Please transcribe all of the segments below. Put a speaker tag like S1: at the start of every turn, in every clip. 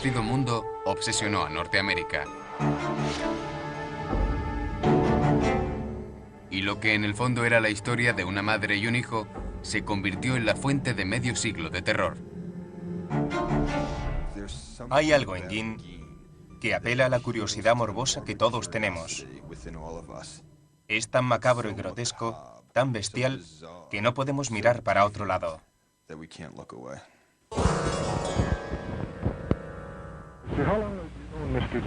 S1: desconocido mundo obsesionó a Norteamérica. Y lo que en el fondo era la historia de una madre y un hijo se convirtió en la fuente de medio siglo de terror.
S2: Hay algo en Gin que apela a la curiosidad morbosa que todos tenemos. Es tan macabro y grotesco, tan bestial, que no podemos mirar para otro lado.
S3: How long have you known Mr.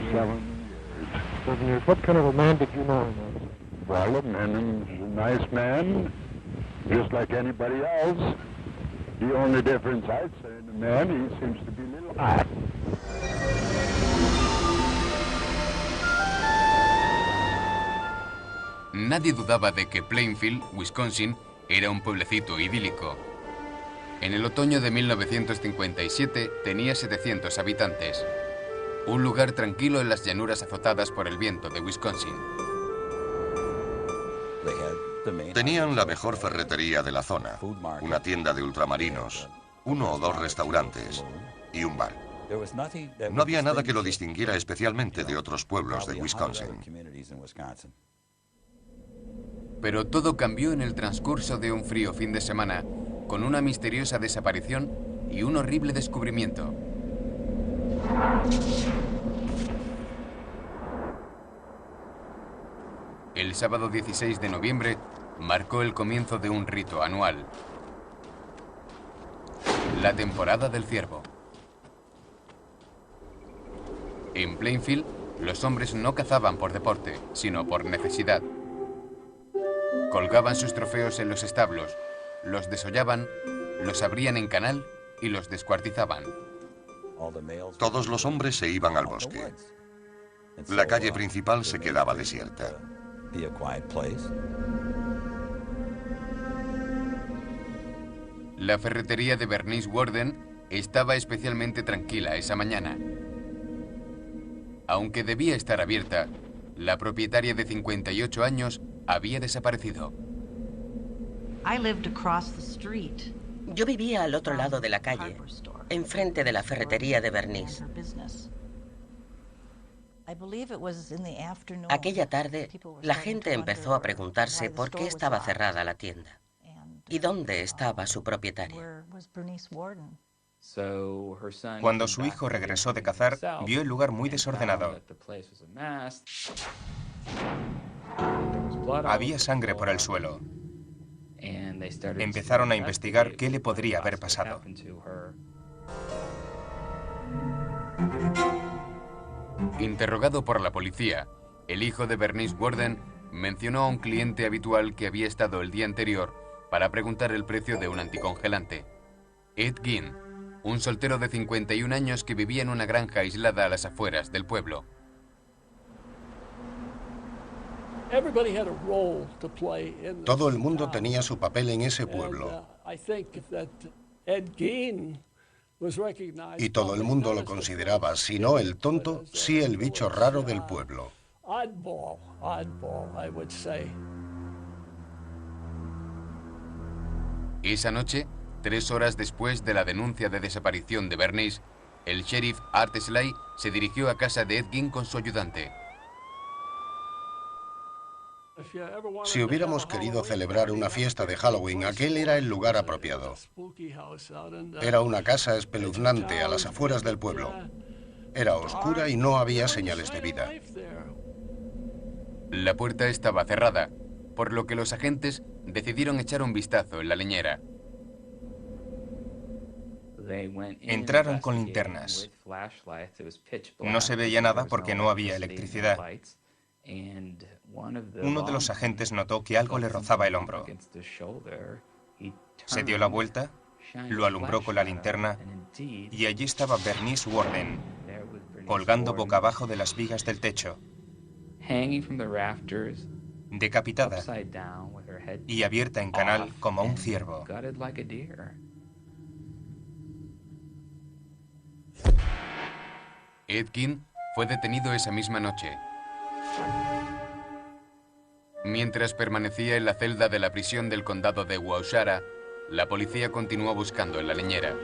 S3: 7 years? What kind of a man did you know him as? Well, Manham's a nice man, just like anybody else. The only difference I'd say in the man, he seems to be a little hot.
S1: Nadie dudaba de que Plainfield, Wisconsin, era un pueblecito idílico. En el otoño de 1957 tenía 700 habitantes. Un lugar tranquilo en las llanuras azotadas por el viento de Wisconsin.
S4: Tenían la mejor ferretería de la zona, una tienda de ultramarinos, 1 o 2 restaurantes y un bar. No había nada que lo distinguiera especialmente de otros pueblos de Wisconsin.
S1: Pero todo cambió en el transcurso de un frío fin de semana, con una misteriosa desaparición y un horrible descubrimiento. El sábado 16 de noviembre marcó el comienzo de un rito anual. La temporada del ciervo. En Plainfield, los hombres no cazaban por deporte, sino por necesidad. Colgaban sus trofeos en los establos, los desollaban, los abrían en canal y los descuartizaban.
S4: Todos los hombres se iban al bosque. La calle principal se quedaba desierta.
S1: La ferretería de Bernice Worden estaba especialmente tranquila esa mañana. Aunque debía estar abierta, la propietaria de 58 años había desaparecido.
S5: Yo vivía al otro lado de la calle, enfrente de la ferretería de Bernice. Aquella tarde, la gente empezó a preguntarse por qué estaba cerrada la tienda y dónde estaba su propietaria.
S2: Cuando su hijo regresó de cazar, vio el lugar muy desordenado. Había sangre por el suelo. Empezaron a investigar qué le podría haber pasado.
S1: Interrogado por la policía, el hijo de Bernice Worden mencionó a un cliente habitual que había estado el día anterior para preguntar el precio de un anticongelante. Ed Gein, un soltero de 51 años que vivía en una granja aislada a las afueras del pueblo.
S6: Todo el mundo tenía su papel en ese pueblo. Y todo el mundo lo consideraba, si no el tonto, sí el bicho raro del pueblo.
S1: Esa noche, 3 horas después de la denuncia de desaparición de Bernice, el sheriff Art Sly se dirigió a casa de Ed Gein con su ayudante.
S6: Si hubiéramos querido celebrar una fiesta de Halloween, aquel era el lugar apropiado. Era una casa espeluznante a las afueras del pueblo. Era oscura y no había señales de vida.
S1: La puerta estaba cerrada, por lo que los agentes decidieron echar un vistazo en la leñera.
S2: Entraron con linternas. No se veía nada porque no había electricidad. Uno de los agentes notó que algo le rozaba el hombro. Se dio la vuelta, lo alumbró con la linterna y allí estaba Bernice Worden, colgando boca abajo de las vigas del techo, decapitada y abierta en canal como un ciervo.
S1: Ed Gein fue detenido esa misma noche. Mientras permanecía en la celda de la prisión del condado de Waukesha, la policía continuó buscando en la leñera.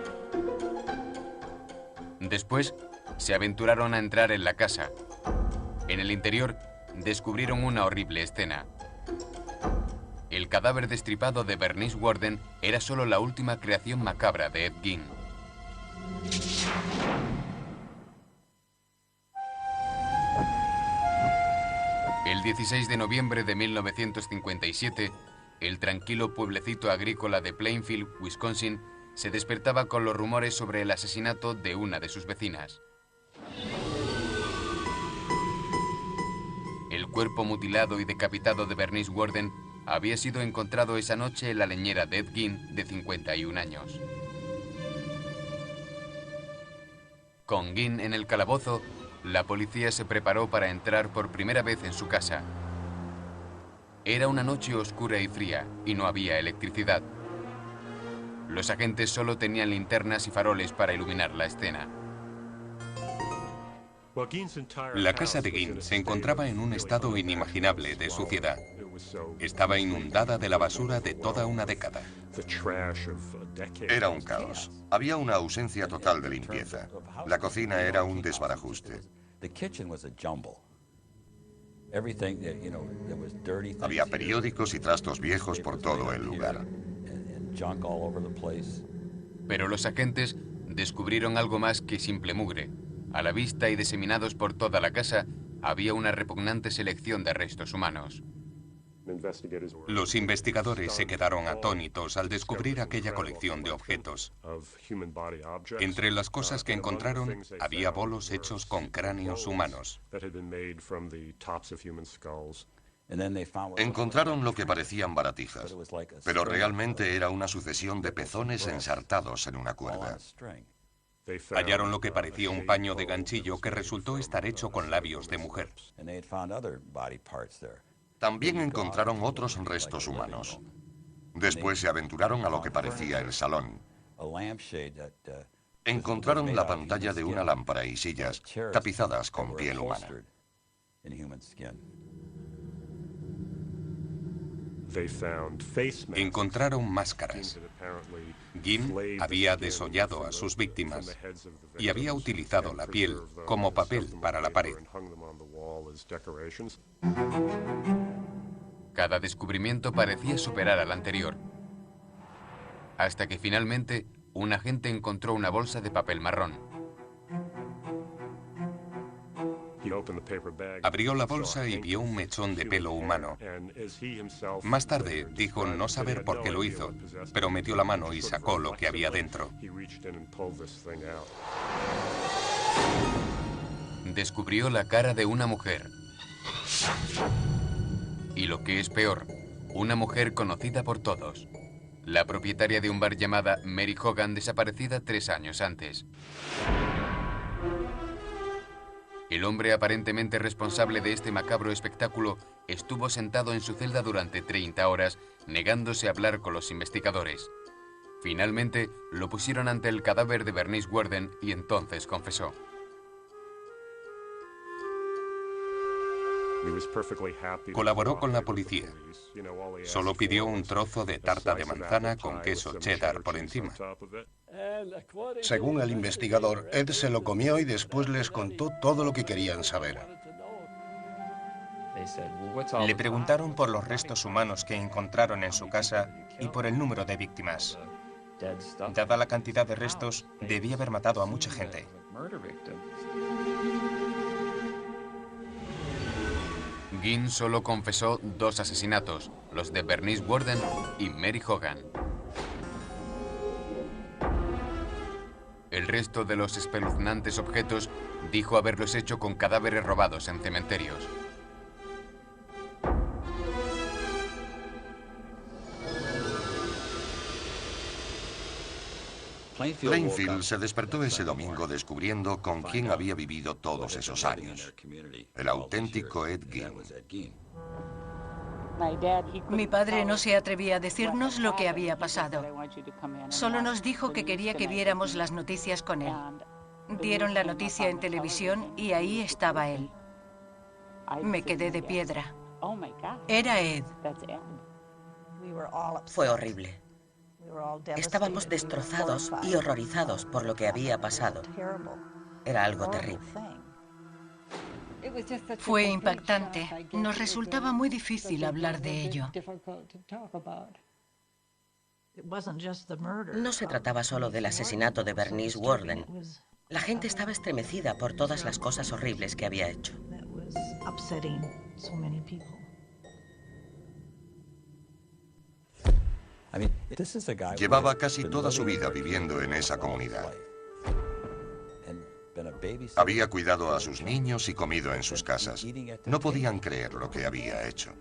S1: Después, se aventuraron a entrar en la casa. En el interior, descubrieron una horrible escena. El cadáver destripado de Bernice Worden era solo la última creación macabra de Ed Gein. El 16 de noviembre de 1957, el tranquilo pueblecito agrícola de Plainfield, Wisconsin, se despertaba con los rumores sobre el asesinato de una de sus vecinas. El cuerpo mutilado y decapitado de Bernice Worden había sido encontrado esa noche en la leñera de Ed Gein, de 51 años. Con Gein en el calabozo, la policía se preparó para entrar por primera vez en su casa. Era una noche oscura y fría, y no había electricidad. Los agentes solo tenían linternas y faroles para iluminar la escena.
S2: La casa de Gein se encontraba en un estado inimaginable de suciedad. Estaba inundada de la basura de toda una década.
S4: Era un caos. Había una ausencia total de limpieza. La cocina era un desbarajuste. Había periódicos y trastos viejos por todo el lugar.
S1: Pero los agentes descubrieron algo más que simple mugre. A la vista y diseminados por toda la casa, había una repugnante selección de restos humanos.
S2: Los investigadores se quedaron atónitos al descubrir aquella colección de objetos. Entre las cosas que encontraron había bolos hechos con cráneos humanos.
S4: Encontraron lo que parecían baratijas, pero realmente era una sucesión de pezones ensartados en una cuerda.
S2: Hallaron lo que parecía un paño de ganchillo que resultó estar hecho con labios de mujer.
S4: También encontraron otros restos humanos. Después se aventuraron a lo que parecía el salón. Encontraron la pantalla de una lámpara y sillas tapizadas con piel humana.
S2: Encontraron máscaras. Gein había desollado a sus víctimas y había utilizado la piel como papel para la pared.
S1: Cada descubrimiento parecía superar al anterior. Hasta que finalmente, un agente encontró una bolsa de papel marrón.
S2: Abrió la bolsa y vio un mechón de pelo humano. Más tarde dijo no saber por qué lo hizo, pero metió la mano y sacó lo que había dentro.
S1: Descubrió la cara de una mujer. Y lo que es peor, una mujer conocida por todos. La propietaria de un bar llamada Mary Hogan, desaparecida 3 años antes. El hombre aparentemente responsable de este macabro espectáculo estuvo sentado en su celda durante 30 horas, negándose a hablar con los investigadores. Finalmente, lo pusieron ante el cadáver de Bernice Worden y entonces confesó.
S2: Colaboró con la policía. Solo pidió un trozo de tarta de manzana con queso cheddar por encima.
S6: Según el investigador, Ed se lo comió y después les contó todo lo que querían saber.
S2: Le preguntaron por los restos humanos que encontraron en su casa y por el número de víctimas. Dada la cantidad de restos, debía haber matado a mucha gente.
S1: Gein solo confesó 2 asesinatos, los de Bernice Worden y Mary Hogan. El resto de los espeluznantes objetos dijo haberlos hecho con cadáveres robados en cementerios.
S4: Plainfield se despertó ese domingo descubriendo con quién había vivido todos esos años. El auténtico Ed Gein.
S7: Mi padre no se atrevía a decirnos lo que había pasado. Solo nos dijo que quería que viéramos las noticias con él. Dieron la noticia en televisión y ahí estaba él. Me quedé de piedra. Era Ed.
S5: Fue horrible. Estábamos destrozados y horrorizados por lo que había pasado. Era algo terrible.
S7: Fue impactante. Nos resultaba muy difícil hablar de ello.
S5: No se trataba solo del asesinato de Bernice Worden. La gente estaba estremecida por todas las cosas horribles que había hecho.
S4: Llevaba casi toda su vida viviendo en esa comunidad. Había cuidado a sus niños y comido en sus casas. No podían creer lo que había hecho.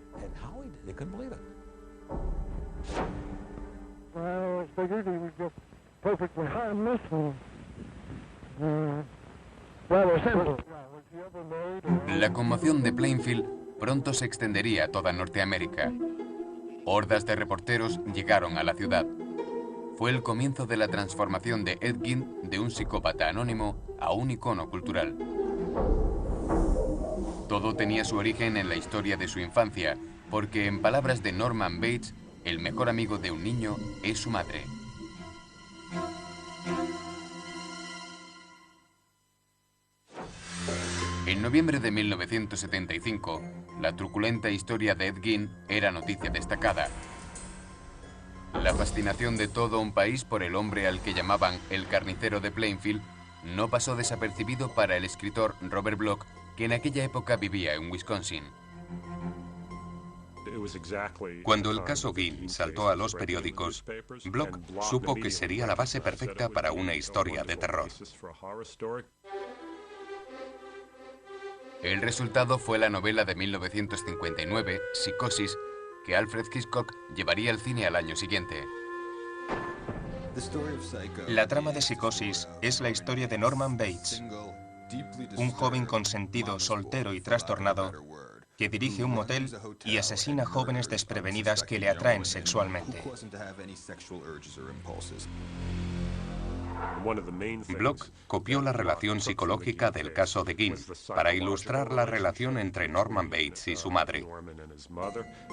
S1: La conmoción de Plainfield pronto se extendería a toda Norteamérica. Hordas de reporteros llegaron a la ciudad. Fue el comienzo de la transformación de Ed Gein de un psicópata anónimo a un icono cultural. Todo tenía su origen en la historia de su infancia, porque en palabras de Norman Bates, el mejor amigo de un niño es su madre. En noviembre de 1975, la truculenta historia de Ed Gein era noticia destacada. La fascinación de todo un país por el hombre al que llamaban el carnicero de Plainfield no pasó desapercibido para el escritor Robert Bloch, que en aquella época vivía en Wisconsin.
S2: Cuando el caso Gein saltó a los periódicos, Bloch supo que sería la base perfecta para una historia de terror.
S1: El resultado fue la novela de 1959, Psicosis, que Alfred Hitchcock llevaría al cine al año siguiente.
S2: La trama de Psicosis es la historia de Norman Bates, un joven consentido, soltero y trastornado, que dirige un motel y asesina jóvenes desprevenidas que le atraen sexualmente. Bloch copió la relación psicológica del caso de Gein para ilustrar la relación entre Norman Bates y su madre.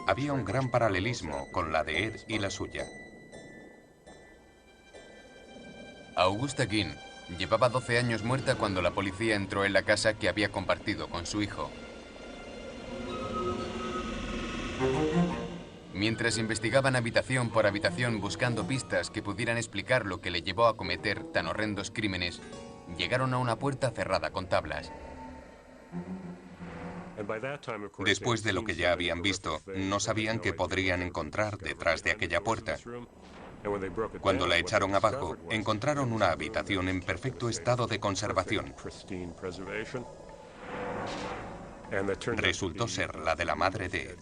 S2: Había un gran paralelismo con la de Ed y la suya.
S1: Augusta Gein llevaba 12 años muerta cuando la policía entró en la casa que había compartido con su hijo. Mientras investigaban habitación por habitación buscando pistas que pudieran explicar lo que le llevó a cometer tan horrendos crímenes, llegaron a una puerta cerrada con tablas.
S2: Después de lo que ya habían visto, no sabían qué podrían encontrar detrás de aquella puerta. Cuando la echaron abajo, encontraron una habitación en perfecto estado de conservación. Resultó ser la de la madre de Ed.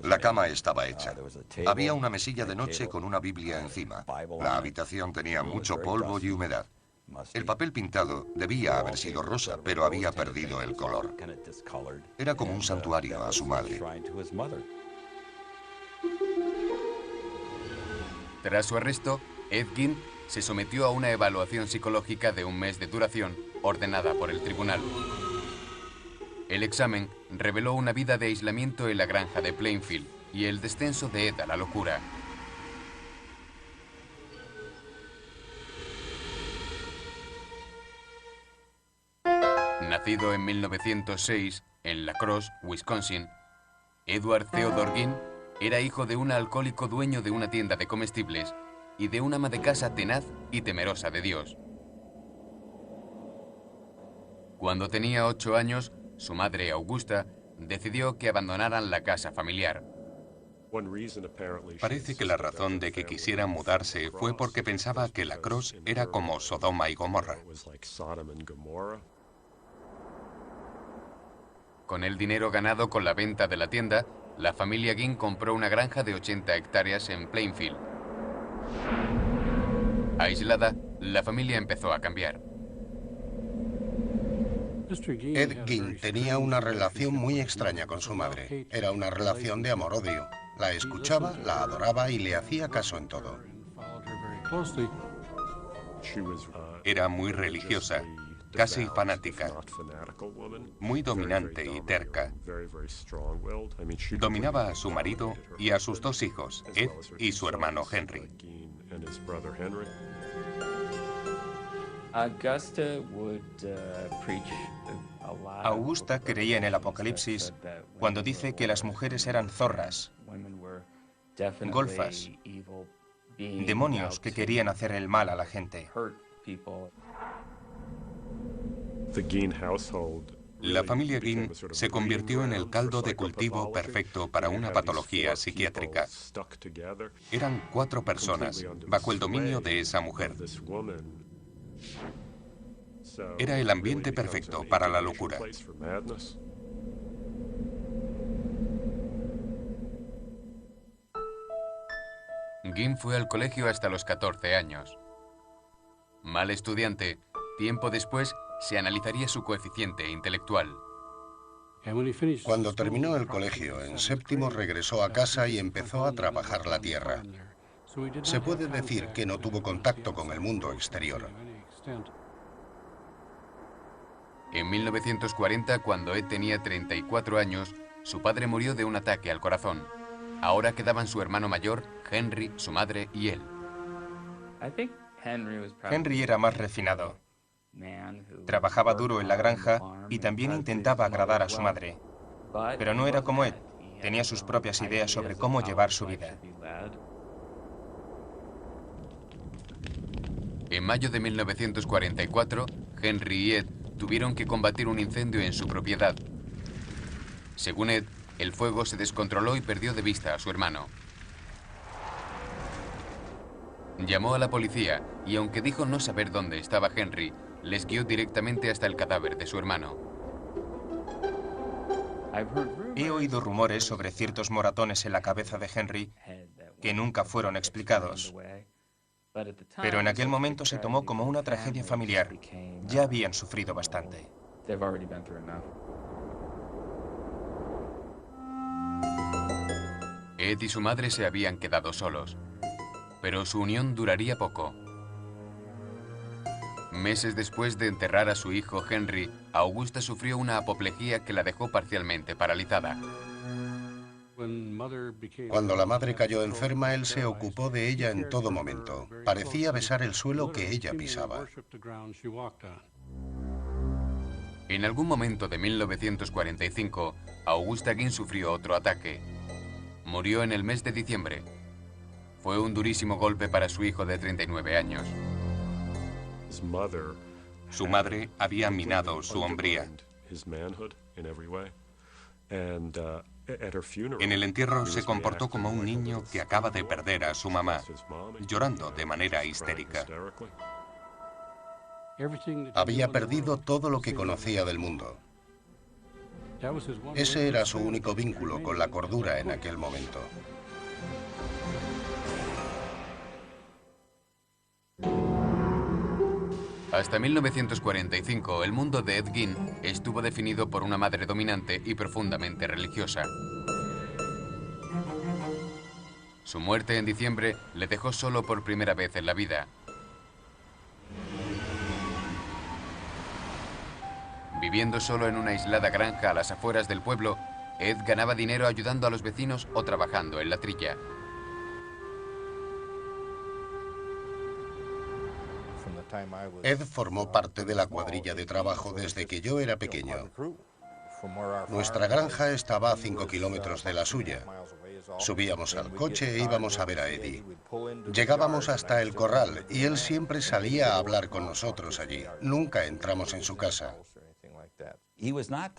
S4: La cama estaba hecha. Había una mesilla de noche con una Biblia encima. La habitación tenía mucho polvo y humedad. El papel pintado debía haber sido rosa, pero había perdido el color. Era como un santuario a su madre.
S1: Tras su arresto, Ed Gein se sometió a una evaluación psicológica de un mes de duración, ordenada por el tribunal. El examen reveló una vida de aislamiento en la granja de Plainfield y el descenso de Ed a la locura. Nacido en 1906 en La Crosse, Wisconsin, Edward Theodore Gein era hijo de un alcohólico dueño de una tienda de comestibles y de una ama de casa tenaz y temerosa de Dios. Cuando tenía 8 años, su madre, Augusta, decidió que abandonaran la casa familiar.
S2: Parece que la razón de que quisiera mudarse fue porque pensaba que La Crosse era como Sodoma y Gomorra.
S1: Con el dinero ganado con la venta de la tienda, la familia Gein compró una granja de 80 hectáreas en Plainfield. Aislada, la familia empezó a cambiar.
S6: Ed Gein tenía una relación muy extraña con su madre. Era una relación de amor-odio. La escuchaba, la adoraba y le hacía caso en todo.
S2: Era muy religiosa, casi fanática, muy dominante y terca. Dominaba a su marido y a sus 2 hijos, Ed y su hermano Henry. Augusta creía en el Apocalipsis cuando dice que las mujeres eran zorras, golfas, demonios que querían hacer el mal a la gente.
S4: La familia Guin se convirtió en el caldo de cultivo perfecto para una patología psiquiátrica. Eran 4 personas bajo el dominio de esa mujer. Era el ambiente perfecto para la locura.
S1: Guin fue al colegio hasta los 14 años. Mal estudiante, tiempo después se analizaría su coeficiente intelectual.
S6: Cuando terminó el colegio, en 7º regresó a casa y empezó a trabajar la tierra. Se puede decir que no tuvo contacto con el mundo exterior.
S1: En 1940, cuando Ed tenía 34 años, su padre murió de un ataque al corazón. Ahora quedaban su hermano mayor, Henry, su madre y él.
S2: Henry era más refinado. Trabajaba duro en la granja y también intentaba agradar a su madre. Pero no era como Ed. Tenía sus propias ideas sobre cómo llevar su vida.
S1: En mayo de 1944, Henry y Ed tuvieron que combatir un incendio en su propiedad. Según Ed, el fuego se descontroló y perdió de vista a su hermano. Llamó a la policía y, aunque dijo no saber dónde estaba Henry, les guió directamente hasta el cadáver de su hermano.
S2: He oído rumores sobre ciertos moratones en la cabeza de Henry que nunca fueron explicados. Pero en aquel momento se tomó como una tragedia familiar. Ya habían sufrido bastante.
S1: Ed y su madre se habían quedado solos, pero su unión duraría poco. Meses después de enterrar a su hijo Henry, Augusta sufrió una apoplejía que la dejó parcialmente paralizada.
S6: Cuando la madre cayó enferma, él se ocupó de ella en todo momento. Parecía besar el suelo que ella pisaba.
S1: En algún momento de 1945, Augusta Guin sufrió otro ataque. Murió en el mes de diciembre. Fue un durísimo golpe para su hijo de 39 años.
S4: Su madre había minado su hombría. En el entierro se comportó como un niño que acaba de perder a su mamá, llorando de manera histérica.
S6: Había perdido todo lo que conocía del mundo. Ese era su único vínculo con la cordura en aquel momento.
S1: Hasta 1945, el mundo de Ed Gein estuvo definido por una madre dominante y profundamente religiosa. Su muerte en diciembre le dejó solo por primera vez en la vida. Viviendo solo en una aislada granja a las afueras del pueblo, Ed ganaba dinero ayudando a los vecinos o trabajando en la trilla.
S6: Ed formó parte de la cuadrilla de trabajo desde que yo era pequeño. Nuestra granja estaba a 5 kilómetros de la suya. Subíamos al coche e íbamos a ver a Eddie. Llegábamos hasta el corral y él siempre salía a hablar con nosotros allí. Nunca entramos en su casa.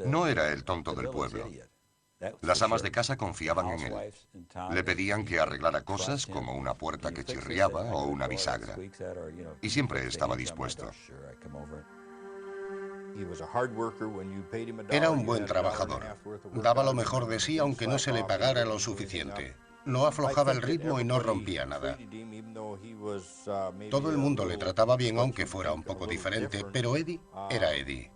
S4: No era el tonto del pueblo. Las amas de casa confiaban en él. Le pedían que arreglara cosas como una puerta que chirriaba o una bisagra. Y siempre estaba dispuesto.
S6: Era un buen trabajador. Daba lo mejor de sí aunque no se le pagara lo suficiente. No aflojaba el ritmo y no rompía nada. Todo el mundo le trataba bien aunque fuera un poco diferente, pero Eddie era Eddie.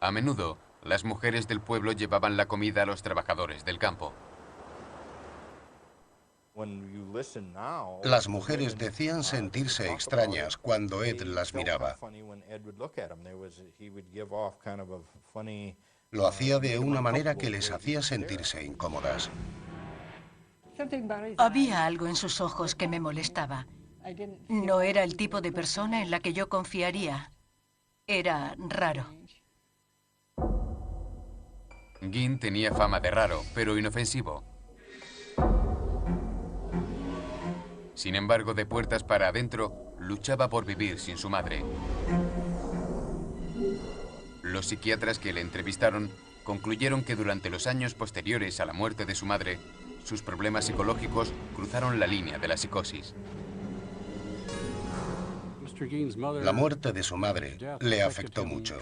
S1: A menudo, las mujeres del pueblo llevaban la comida a los trabajadores del campo.
S6: Las mujeres decían sentirse extrañas cuando Ed las miraba. Lo hacía de una manera que les hacía sentirse incómodas.
S7: Había algo en sus ojos que me molestaba. No era el tipo de persona en la que yo confiaría. Era raro.
S1: Ginn tenía fama de raro, pero inofensivo. Sin embargo, de puertas para adentro, luchaba por vivir sin su madre. Los psiquiatras que le entrevistaron concluyeron que durante los años posteriores a la muerte de su madre, sus problemas psicológicos cruzaron la línea de la psicosis.
S6: La muerte de su madre le afectó mucho.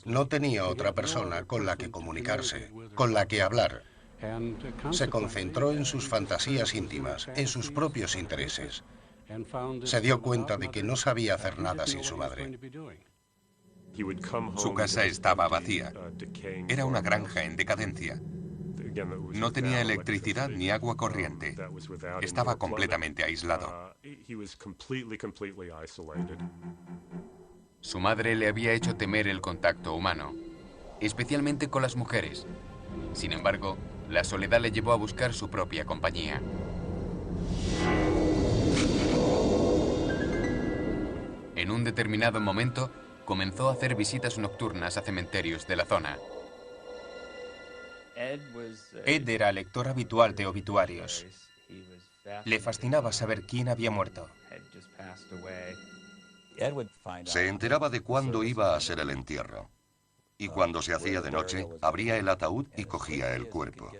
S6: No tenía otra persona con la que comunicarse, con la que hablar. Se concentró en sus fantasías íntimas, en sus propios intereses. Se dio cuenta de que no sabía hacer nada sin su madre.
S2: Su casa estaba vacía. Era una granja en decadencia. No tenía electricidad ni agua corriente. Estaba completamente aislado.
S1: Su madre le había hecho temer el contacto humano, especialmente con las mujeres. Sin embargo, la soledad le llevó a buscar su propia compañía. En un determinado momento, comenzó a hacer visitas nocturnas a cementerios de la zona.
S2: Ed era lector habitual de obituarios. Le fascinaba saber quién había muerto.
S4: Se enteraba de cuándo iba a ser el entierro. Y cuando se hacía de noche, abría el ataúd y cogía el cuerpo.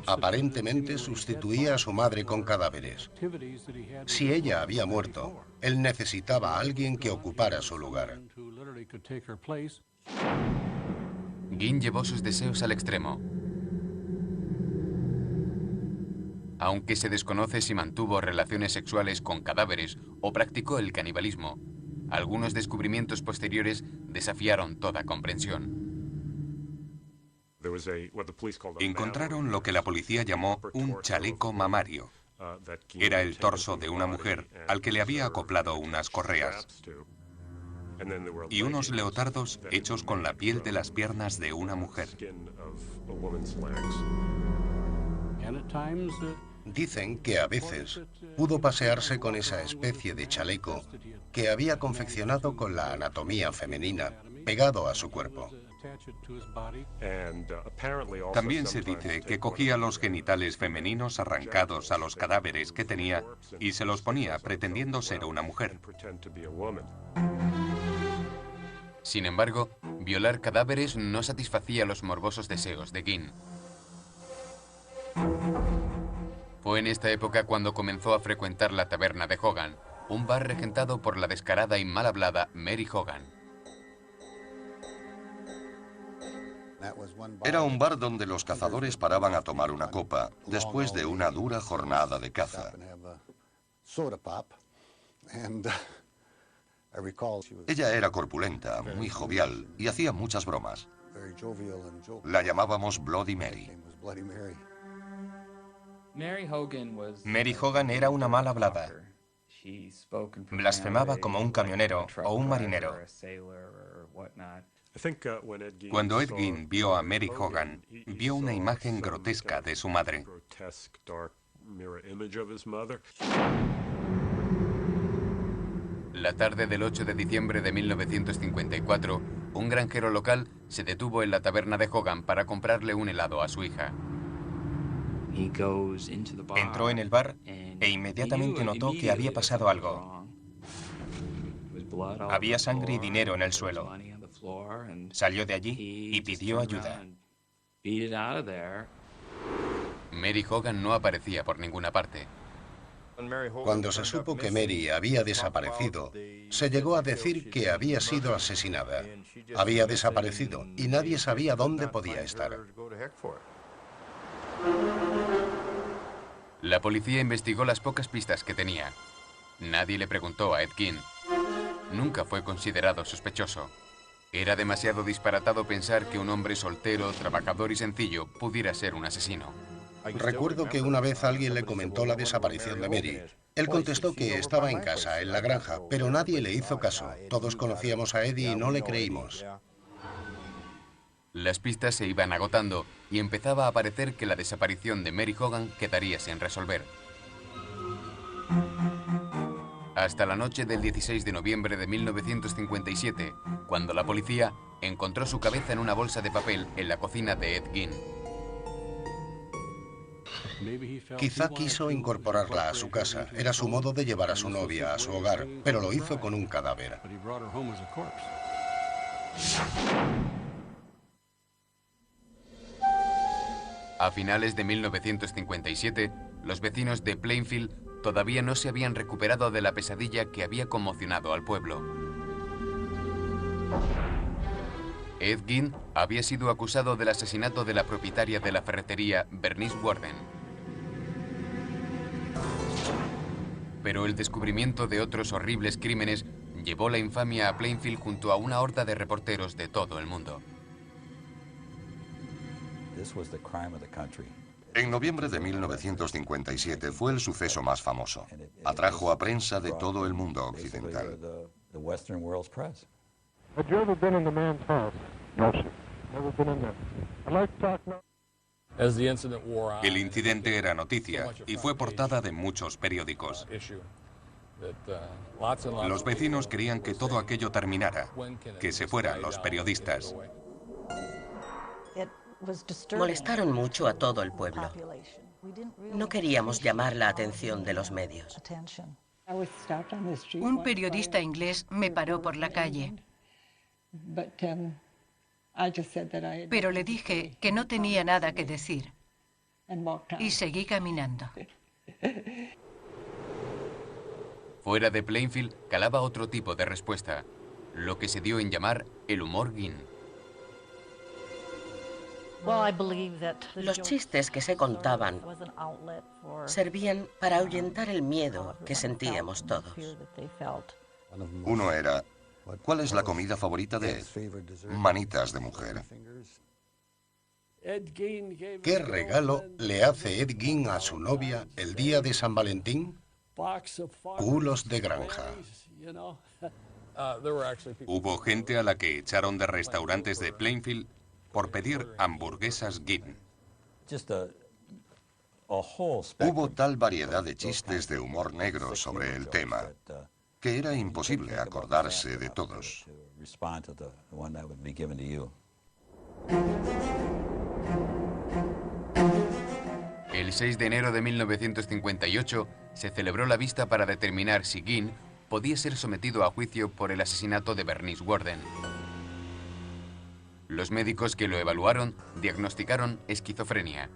S6: Aparentemente sustituía a su madre con cadáveres. Si ella había muerto, él necesitaba a alguien que ocupara su lugar.
S1: Ginn llevó sus deseos al extremo. Aunque se desconoce si mantuvo relaciones sexuales con cadáveres o practicó el canibalismo, algunos descubrimientos posteriores desafiaron toda comprensión.
S2: Encontraron lo que la policía llamó un chaleco mamario. Era el torso de una mujer al que le había acoplado unas correas. Y unos leotardos hechos con la piel de las piernas de una mujer.
S6: Dicen que a veces pudo pasearse con esa especie de chaleco que había confeccionado con la anatomía femenina pegado a su cuerpo.
S2: También se dice que cogía los genitales femeninos arrancados a los cadáveres que tenía y se los ponía pretendiendo ser una mujer.
S1: Sin embargo, violar cadáveres no satisfacía los morbosos deseos de Ginn. Fue en esta época cuando comenzó a frecuentar la taberna de Hogan, un bar regentado por la descarada y mal hablada Mary Hogan.
S4: Era un bar donde los cazadores paraban a tomar una copa después de una dura jornada de caza. Ella era corpulenta, muy jovial y hacía muchas bromas. La llamábamos Bloody Mary.
S2: Mary Hogan era una mal hablada. Blasfemaba como un camionero o un marinero. Cuando Ed Gein vio a Mary Hogan, vio una imagen grotesca de su madre.
S1: La tarde del 8 de diciembre de 1954, un granjero local se detuvo en la taberna de Hogan para comprarle un helado a su hija.
S2: Entró en el bar e inmediatamente notó que había pasado algo. Había sangre y dinero en el suelo. Salió de allí y pidió ayuda.
S1: Mary Hogan no aparecía por ninguna parte.
S6: Cuando se supo que Mary había desaparecido, se llegó a decir que había sido asesinada. Había desaparecido y nadie sabía dónde podía estar.
S1: La policía investigó las pocas pistas que tenía. Nadie le preguntó a Ed Gein. Nunca fue considerado sospechoso. Era demasiado disparatado pensar que un hombre soltero, trabajador y sencillo pudiera ser un asesino.
S6: Recuerdo que una vez alguien le comentó la desaparición de Mary. Él contestó que estaba en casa, en la granja, pero nadie le hizo caso. Todos conocíamos a Eddie y no le creímos.
S1: Las pistas se iban agotando y empezaba a parecer que la desaparición de Mary Hogan quedaría sin resolver. Hasta la noche del 16 de noviembre de 1957, cuando la policía encontró su cabeza en una bolsa de papel en la cocina de Ed Gein.
S6: Quizá quiso incorporarla a su casa. Era su modo de llevar a su novia a su hogar, pero lo hizo con un cadáver.
S1: A finales de 1957, los vecinos de Plainfield todavía no se habían recuperado de la pesadilla que había conmocionado al pueblo. Ed Gein había sido acusado del asesinato de la propietaria de la ferretería, Bernice Worden. Pero el descubrimiento de otros horribles crímenes llevó la infamia a Plainfield junto a una horda de reporteros de todo el mundo.
S4: En noviembre de 1957 fue el suceso más famoso. Atrajo a prensa de todo el mundo occidental.
S3: Had you ever been in the man's house? No, sir. Never been in there. I'd like to talk now.
S2: El incidente era noticia y fue portada de muchos periódicos. Los vecinos querían que todo aquello terminara, que se fueran los periodistas.
S5: Molestaron mucho a todo el pueblo. No queríamos llamar la atención de los medios.
S7: Un periodista inglés me paró por la calle, pero le dije que no tenía nada que decir y seguí caminando.
S1: Fuera de Plainfield calaba otro tipo de respuesta, lo que se dio en llamar el humor Gein.
S5: Los chistes que se contaban servían para ahuyentar el miedo que sentíamos todos.
S4: Uno era, ¿cuál es la comida favorita de Ed? Manitas de mujer.
S6: ¿Qué regalo le hace Ed Gein a su novia el día de San Valentín? Culos de granja.
S2: Hubo gente a la que echaron de restaurantes de Plainfield por pedir hamburguesas Gein.
S4: Hubo tal variedad de chistes de humor negro sobre el tema que era imposible acordarse de todos.
S1: El 6 de enero de 1958 se celebró la vista para determinar si Gein podía ser sometido a juicio por el asesinato de Bernice Worden. Los médicos que lo evaluaron diagnosticaron esquizofrenia.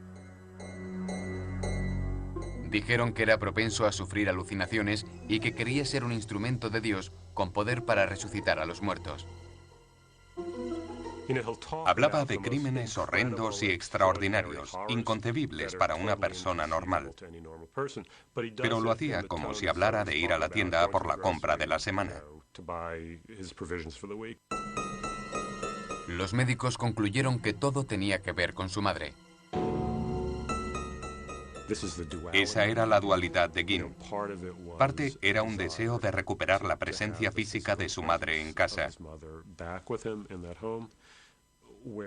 S1: Dijeron que era propenso a sufrir alucinaciones y que quería ser un instrumento de Dios con poder para resucitar a los muertos.
S2: Hablaba de crímenes horrendos y extraordinarios, inconcebibles para una persona normal. Pero lo hacía como si hablara de ir a la tienda por la compra de la semana.
S1: Los médicos concluyeron que todo tenía que ver con su madre.
S2: Esa era la dualidad de Gein. Parte era un deseo de recuperar la presencia física de su madre en casa.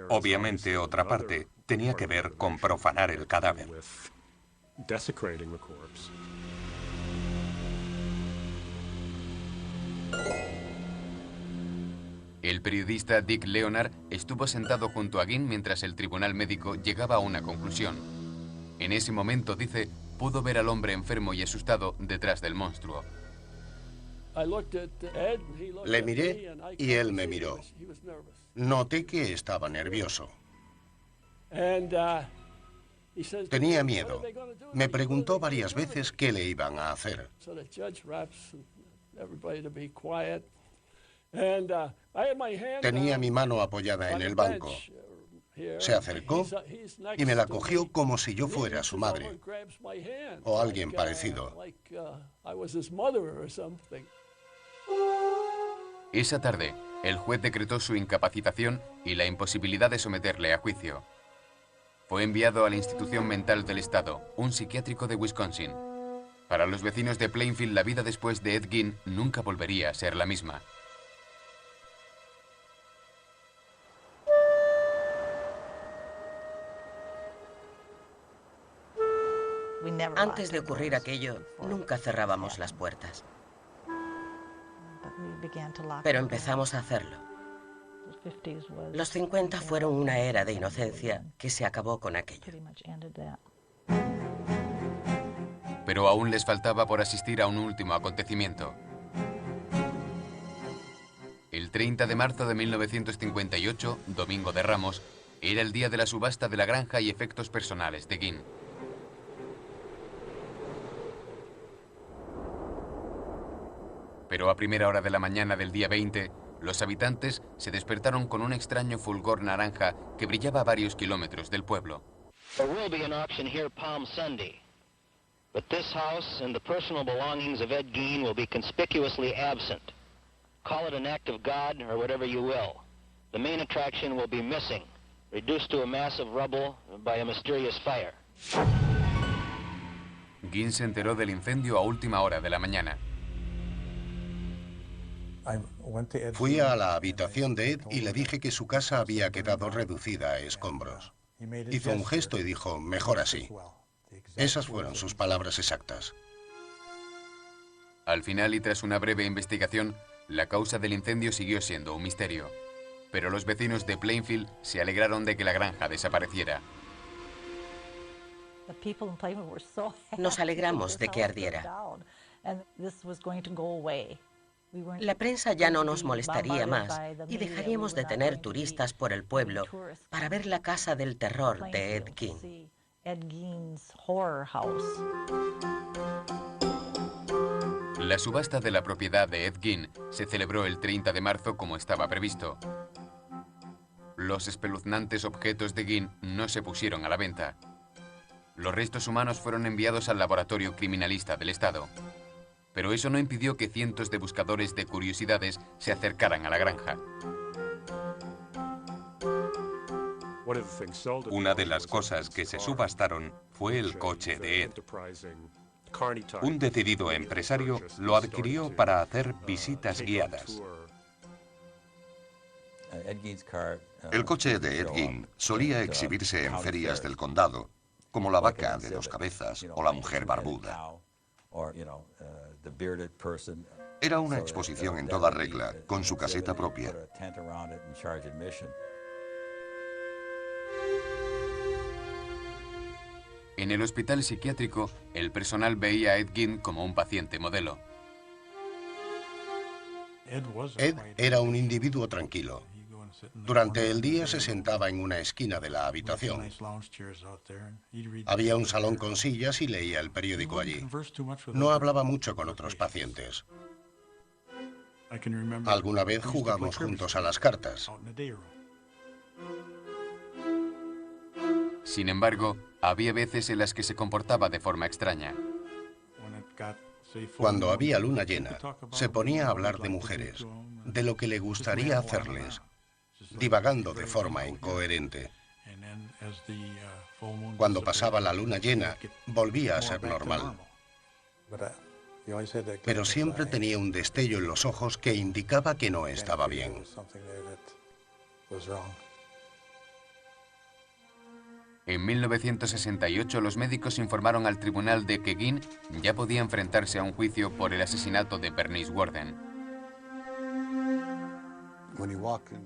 S2: Obviamente, otra parte tenía que ver con profanar el cadáver.
S1: El periodista Dick Leonard estuvo sentado junto a Gein mientras el tribunal médico llegaba a una conclusión. En ese momento, dice, pudo ver al hombre enfermo y asustado detrás del monstruo.
S6: Le miré y él me miró. Noté que estaba nervioso. Tenía miedo. Me preguntó varias veces qué le iban a hacer. Tenía mi mano apoyada en el banco. Se acercó y me la cogió como si yo fuera su madre o alguien parecido.
S1: Esa tarde, el juez decretó su incapacitación y la imposibilidad de someterle a juicio. Fue enviado a la institución mental del estado, un psiquiátrico de Wisconsin. Para los vecinos de Plainfield, la vida después de Ed Gein nunca volvería a ser la misma.
S5: Antes de ocurrir aquello, nunca cerrábamos las puertas. Pero empezamos a hacerlo. Los 50 fueron una era de inocencia que se acabó con aquello.
S1: Pero aún les faltaba por asistir a un último acontecimiento. El 30 de marzo de 1958, Domingo de Ramos, era el día de la subasta de la granja y efectos personales de Guin. Pero a primera hora de la mañana del día 20, los habitantes se despertaron con un extraño fulgor naranja que brillaba a varios kilómetros del pueblo.
S8: There will be an auction here Palm Sunday, but this house and the personal belongings of Ed Gein will be conspicuously absent. Call it an act of God or whatever you will. The main attraction will be missing, reduced to a mass of rubble by a mysterious fire.
S1: Gein se enteró del incendio a última hora de la mañana.
S6: Fui a la habitación de Ed y le dije que su casa había quedado reducida a escombros. Hizo un gesto y dijo, mejor así. Esas fueron sus palabras exactas.
S1: Al final y tras una breve investigación, la causa del incendio siguió siendo un misterio. Pero los vecinos de Plainfield se alegraron de que la granja desapareciera.
S5: Nos alegramos de que ardiera. La prensa ya no nos molestaría más y dejaríamos de tener turistas por el pueblo para ver la casa del terror de Ed Gein.
S1: La subasta de la propiedad de Ed Gein se celebró el 30 de marzo como estaba previsto. Los espeluznantes objetos de Gein no se pusieron a la venta. Los restos humanos fueron enviados al laboratorio criminalista del estado. Pero eso no impidió que cientos de buscadores de curiosidades se acercaran a la granja.
S9: Una de las cosas que se subastaron fue el coche de Ed. Un decidido empresario lo adquirió para hacer visitas guiadas.
S4: El coche de Ed Gein solía exhibirse en ferias del condado, como la vaca de 2 cabezas o la mujer barbuda. Era una exposición en toda regla, con su caseta propia.
S1: En el hospital psiquiátrico, el personal veía a Ed Gein como un paciente modelo.
S6: Ed era un individuo tranquilo. Durante el día se sentaba en una esquina de la habitación. Había un salón con sillas y leía el periódico allí. No hablaba mucho con otros pacientes. Alguna vez jugamos juntos a las cartas.
S1: Sin embargo, había veces en las que se comportaba de forma extraña.
S6: Cuando había luna llena, se ponía a hablar de mujeres, de lo que le gustaría hacerles, divagando de forma incoherente. Cuando pasaba la luna llena, volvía a ser normal. Pero siempre tenía un destello en los ojos que indicaba que no estaba bien.
S1: En 1968, los médicos informaron al tribunal de que Gein ya podía enfrentarse a un juicio por el asesinato de Bernice Worden.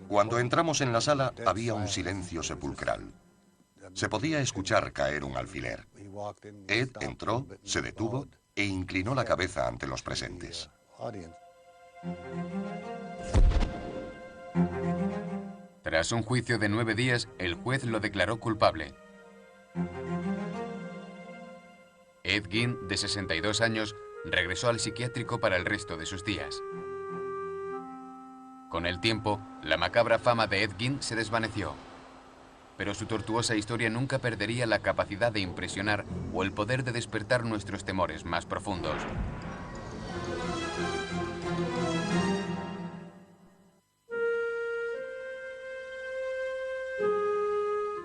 S4: Cuando entramos en la sala, había un silencio sepulcral. Se podía escuchar caer un alfiler. Ed entró, se detuvo e inclinó la cabeza ante los presentes.
S1: Tras un juicio de 9 días, el juez lo declaró culpable. Ed Gein, de 62 años, regresó al psiquiátrico para el resto de sus días. Con el tiempo, la macabra fama de Ed Gein se desvaneció. Pero su tortuosa historia nunca perdería la capacidad de impresionar o el poder de despertar nuestros temores más profundos.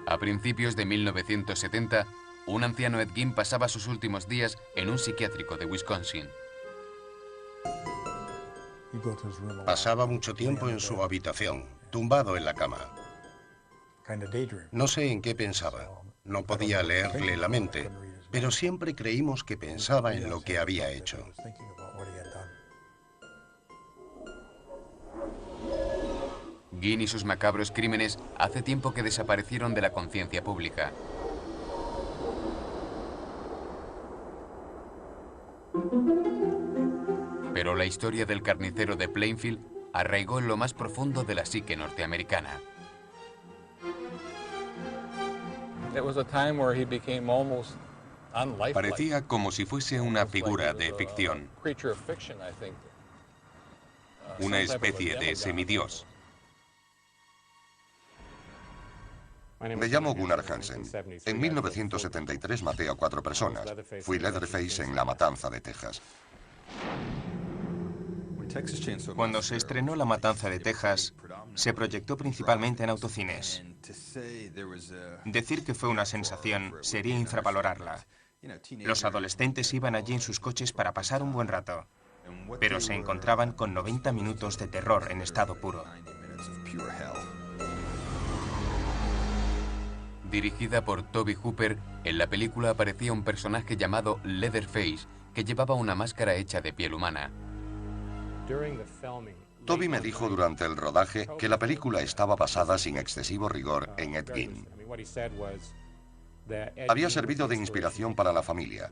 S1: A principios de 1970, un anciano Ed Gein pasaba sus últimos días en un psiquiátrico de Wisconsin.
S6: Pasaba mucho tiempo en su habitación, tumbado en la cama. No sé en qué pensaba. No podía leerle la mente, pero siempre creímos que pensaba en lo que había hecho.
S1: Gein y sus macabros crímenes hace tiempo que desaparecieron de la conciencia pública. Pero la historia del carnicero de Plainfield arraigó en lo más profundo de la psique norteamericana.
S9: Parecía como si fuese una figura de ficción, una especie de semidios.
S4: Me llamo Gunnar Hansen. En 1973 maté a 4 personas. Fui Leatherface en La Matanza de Texas.
S2: Cuando se estrenó La Matanza de Texas, se proyectó principalmente en autocines. Decir que fue una sensación sería infravalorarla. Los adolescentes iban allí en sus coches para pasar un buen rato, pero se encontraban con 90 minutos de terror en estado puro.
S1: Dirigida por Tobe Hooper, en la película aparecía un personaje llamado Leatherface, que llevaba una máscara hecha de piel humana.
S4: Toby me dijo durante el rodaje que la película estaba basada sin excesivo rigor en Ed Gein. Había servido de inspiración para la familia.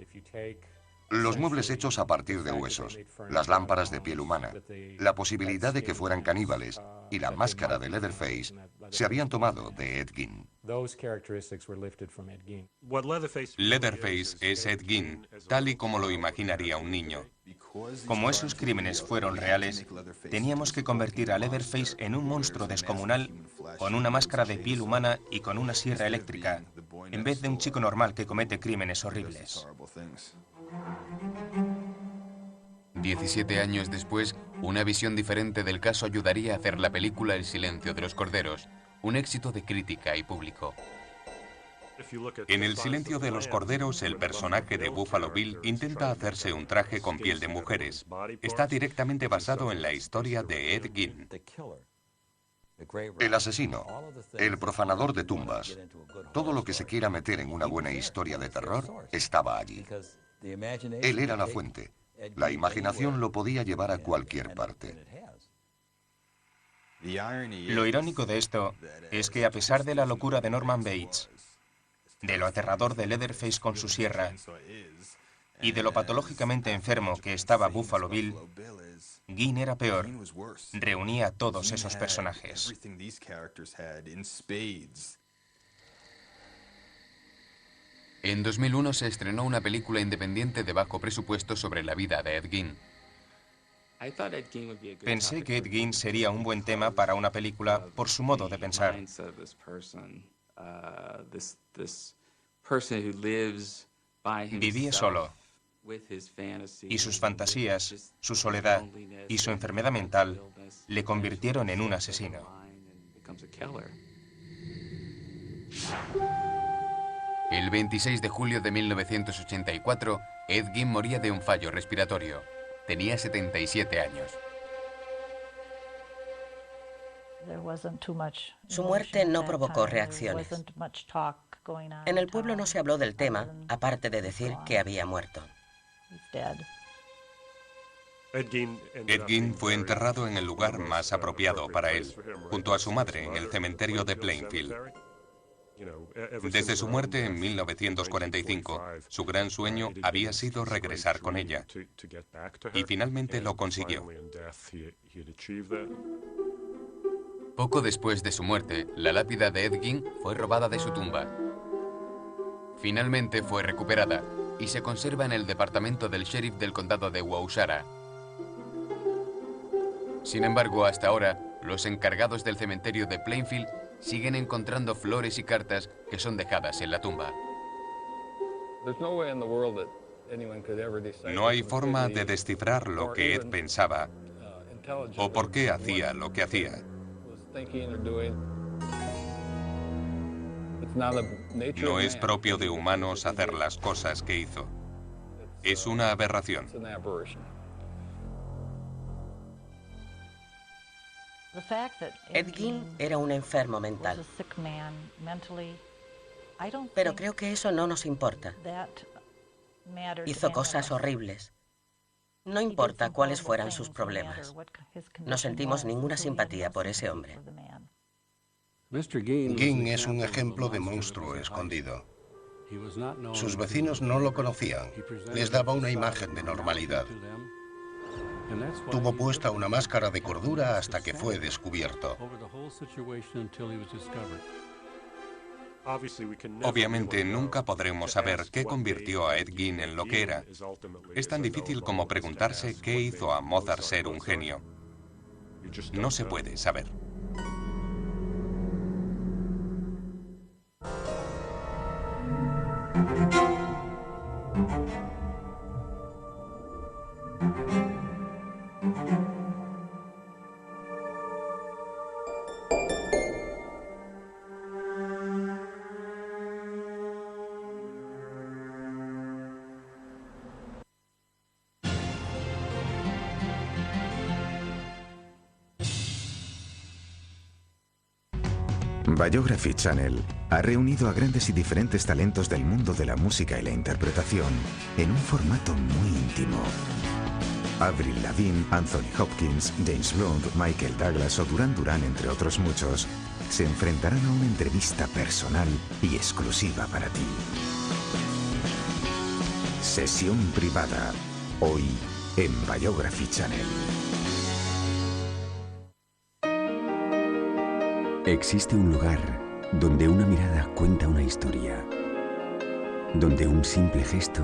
S4: Los muebles hechos a partir de huesos, las lámparas de piel humana, la posibilidad de que fueran caníbales y la máscara de Leatherface se habían tomado de Ed Gein.
S9: Leatherface es Ed Gein, tal y como lo imaginaría un niño.
S2: Como esos crímenes fueron reales, teníamos que convertir a Leatherface en un monstruo descomunal, con una máscara de piel humana y con una sierra eléctrica, en vez de un chico normal que comete crímenes horribles.
S1: 17 años después, una visión diferente del caso ayudaría a hacer la película El silencio de los corderos, un éxito de crítica y público.
S9: En El silencio de los corderos, el personaje de Buffalo Bill intenta hacerse un traje con piel de mujeres. Está directamente basado en la historia de Ed Gein.
S4: El asesino, el profanador de tumbas, todo lo que se quiera meter en una buena historia de terror estaba allí. Él era la fuente. La imaginación lo podía llevar a cualquier parte.
S2: Lo irónico de esto es que a pesar de la locura de Norman Bates, de lo aterrador de Leatherface con su sierra y de lo patológicamente enfermo que estaba Buffalo Bill, Gein era peor. Reunía a todos esos personajes.
S1: En 2001 se estrenó una película independiente de bajo presupuesto sobre la vida de Ed Gein.
S2: Pensé que Ed Gein sería un buen tema para una película por su modo de pensar. Vivía solo, y sus fantasías, su soledad y su enfermedad mental le convirtieron en un asesino.
S1: El 26 de julio de 1984, Ed Gein moría de un fallo respiratorio. Tenía 77 años.
S5: Su muerte no provocó reacciones. En el pueblo no se habló del tema, aparte de decir que había muerto.
S9: Ed Gein fue enterrado en el lugar más apropiado para él, junto a su madre en el cementerio de Plainfield. Desde su muerte en 1945, su gran sueño había sido regresar con ella, y finalmente lo consiguió.
S1: Poco después de su muerte, la lápida de Ed Gein fue robada de su tumba. Finalmente fue recuperada y se conserva en el departamento del sheriff del condado de Waukesha. Sin embargo, hasta ahora, los encargados del cementerio de Plainfield siguen encontrando flores y cartas que son dejadas en la tumba.
S9: No hay forma de descifrar lo que Ed pensaba o por qué hacía lo que hacía. No es propio de humanos hacer las cosas que hizo. Es una aberración.
S5: Ed Gein era un enfermo mental. Pero creo que eso no nos importa. Hizo cosas horribles. No importa cuáles fueran sus problemas. No sentimos ninguna simpatía por ese hombre.
S6: Ginn es un ejemplo de monstruo escondido. Sus vecinos no lo conocían. Les daba una imagen de normalidad. Tuvo puesta una máscara de cordura hasta que fue descubierto.
S9: Obviamente nunca podremos saber qué convirtió a Ed Gein en lo que era. Es tan difícil como preguntarse qué hizo a Mozart ser un genio. No se puede saber.
S10: Biography Channel ha reunido a grandes y diferentes talentos del mundo de la música y la interpretación en un formato muy íntimo. Avril Lavigne, Anthony Hopkins, James Blunt, Michael Douglas o Duran Duran, entre otros muchos, se enfrentarán a una entrevista personal y exclusiva para ti. Sesión privada, hoy en Biography Channel.
S11: Existe un lugar donde una mirada cuenta una historia, donde un simple gesto